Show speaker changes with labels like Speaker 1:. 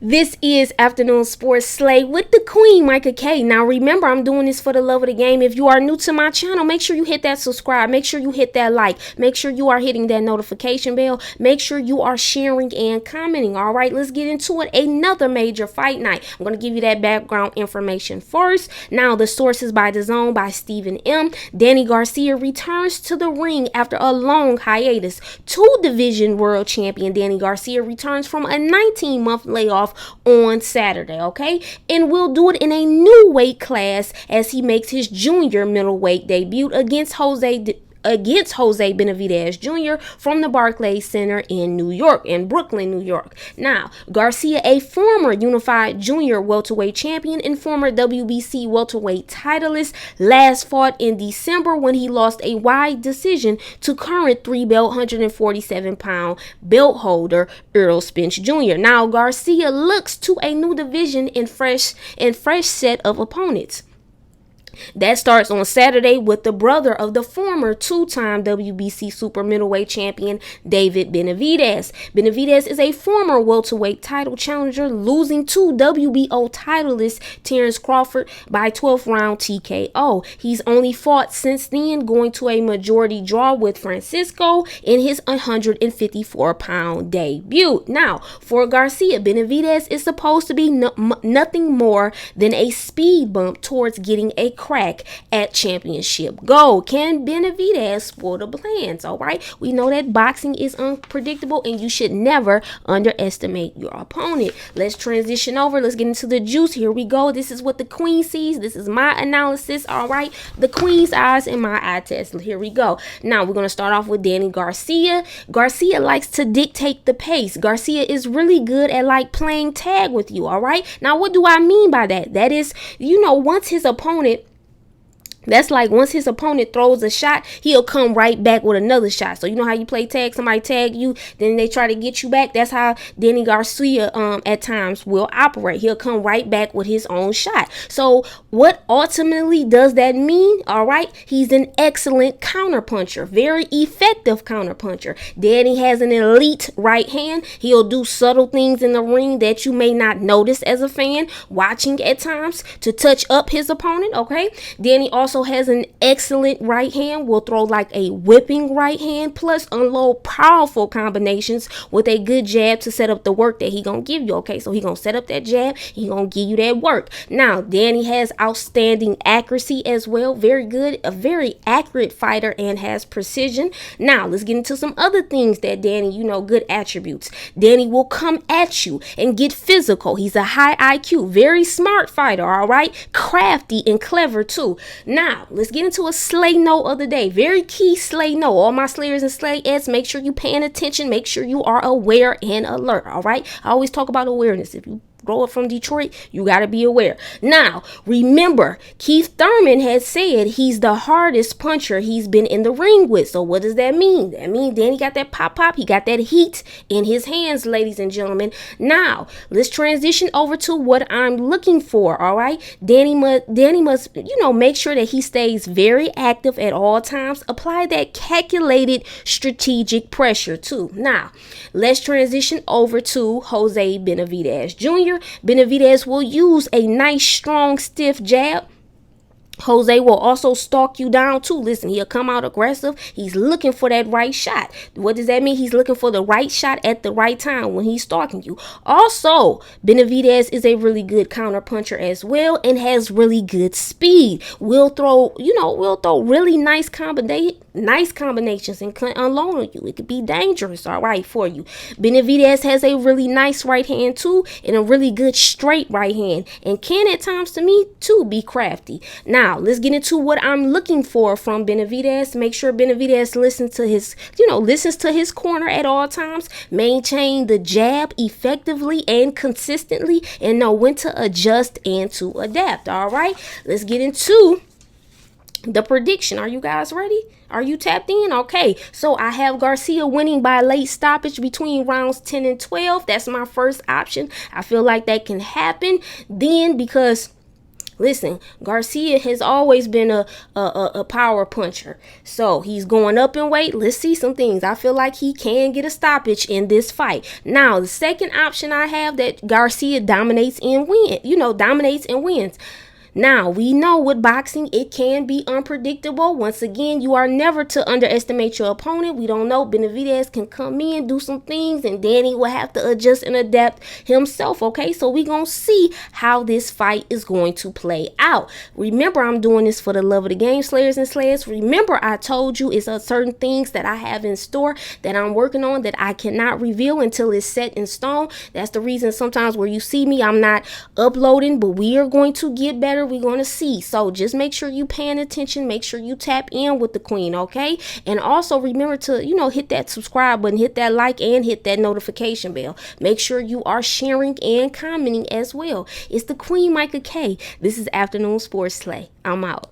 Speaker 1: This is Afternoon Sports Slay with the Queen, Micah K. Now remember, I'm doing this for the love of the game. If you are new to my channel, make sure you hit that subscribe. Make sure you hit that like. Make sure you are hitting that notification bell. Make sure you are sharing and commenting. All right, let's get into it. Another major fight night. I'm going to give you that background information first. Now, the sources by DAZN by Stephen M. Danny Garcia returns to the ring after a long hiatus. Two-division world champion Danny Garcia returns from a 19-month layoff on Saturday, okay? And we'll do it in a new weight class as he makes his junior middleweight debut against Benavidez Jr. from the Barclays Center in Brooklyn, New York. Now, Garcia, a former unified junior welterweight champion and former WBC welterweight titleist, last fought in December when he lost a wide decision to current 3-belt 147-pound belt holder Errol Spence Jr. Now, Garcia looks to a new division and fresh set of opponents. That starts on Saturday with the brother of the former two-time WBC super middleweight champion, David Benavidez. Benavidez is a former welterweight title challenger, losing to WBO titleist Terrence Crawford by 12th round TKO. He's only fought since then, going to a majority draw with Francisco in his 154-pound debut. Now, for Garcia, Benavidez is supposed to be nothing more than a speed bump towards getting a crack at championship gold. Can Benavidez spoil the plans? All right, we know that boxing is unpredictable and you should never underestimate your opponent. Let's transition over. Let's get into the juice. Here we go. This is what the Queen sees. This is my analysis. All right, the Queen's eyes and my eye test. Here we go. Now we're going to start off with Danny Garcia. Garcia likes to dictate the pace. Garcia is really good at like playing tag with you. All right, now what do I mean by that? That is, once his opponent throws a shot, he'll come right back with another shot. So you know how you play tag? Somebody tag you, then they try to get you back. That's how Danny Garcia at times will operate. He'll come right back with his own shot. So what ultimately does that mean? All right, he's an excellent counterpuncher, very effective counterpuncher. Danny has an elite right hand. He'll do subtle things in the ring that you may not notice as a fan watching at times to touch up his opponent. Okay, Danny also has an excellent right hand, will throw like a whipping right hand, plus unload powerful combinations with a good jab to set up the work that he gonna give you. Okay, so he gonna set up that jab, he gonna give you that work. Now, Danny has outstanding accuracy as well, very good, a very accurate fighter and has precision. Now, let's get into some other things that Danny, good attributes. Danny will come at you and get physical. He's a high IQ, very smart fighter, all right, crafty and clever too. Now, let's get into a slay note of the day. Very key slay note. All my slayers and slayettes, make sure you're paying attention. Make sure you are aware and alert, all right? I always talk about awareness. If you grow up from Detroit, you got to be aware. Now, remember, Keith Thurman has said he's the hardest puncher he's been in the ring with. So what does that mean? That means Danny got that pop. He got that heat in his hands, ladies and gentlemen. Now, let's transition over to what I'm looking for, all right? Danny must, make sure that he stays very active at all times. Apply that calculated strategic pressure too. Now, let's transition over to Jose Benavidez Jr. Benavidez will use a nice, strong, stiff jab. Jose will also stalk you down too. Listen, he'll come out aggressive. He's looking for that right shot. What does that mean? He's looking for the right shot at the right time when he's stalking you. Also, Benavidez is a really good counter puncher as well and has really good speed. We'll throw really nice combinations and unload on you. It could be dangerous, all right, for you. Benavidez has a really nice right hand too and a really good straight right hand and can at times, to me, too, be crafty. Now, let's get into what I'm looking for from Benavidez. Make sure Benavidez listens to his corner at all times. Maintain the jab effectively and consistently and know when to adjust and to adapt. All right, let's get into the prediction. Are you guys ready? Are you tapped in? Okay, so I have Garcia winning by late stoppage between rounds 10 and 12. That's my first option. I feel like that can happen then because Listen, Garcia has always been a power puncher. So he's going up in weight. Let's see some things. I feel like he can get a stoppage in this fight. Now, the second option I have that Garcia dominates and wins. Now, we know with boxing, it can be unpredictable. Once again, you are never to underestimate your opponent. We don't know. Benavidez can come in, do some things, and Danny will have to adjust and adapt himself, okay? So we're going to see how this fight is going to play out. Remember, I'm doing this for the love of the game, slayers and slayers. Remember, I told you it's certain things that I have in store that I'm working on that I cannot reveal until it's set in stone. That's the reason sometimes where you see me, I'm not uploading, but we are going to get better. We're going to see. So just make sure you paying attention. Make sure you tap in with the queen, okay? And also remember to, hit that subscribe button, hit that like, and hit that notification bell. Make sure you are sharing and commenting as well. It's the Queen Micah K. This is Afternoon Sports Slay. I'm out.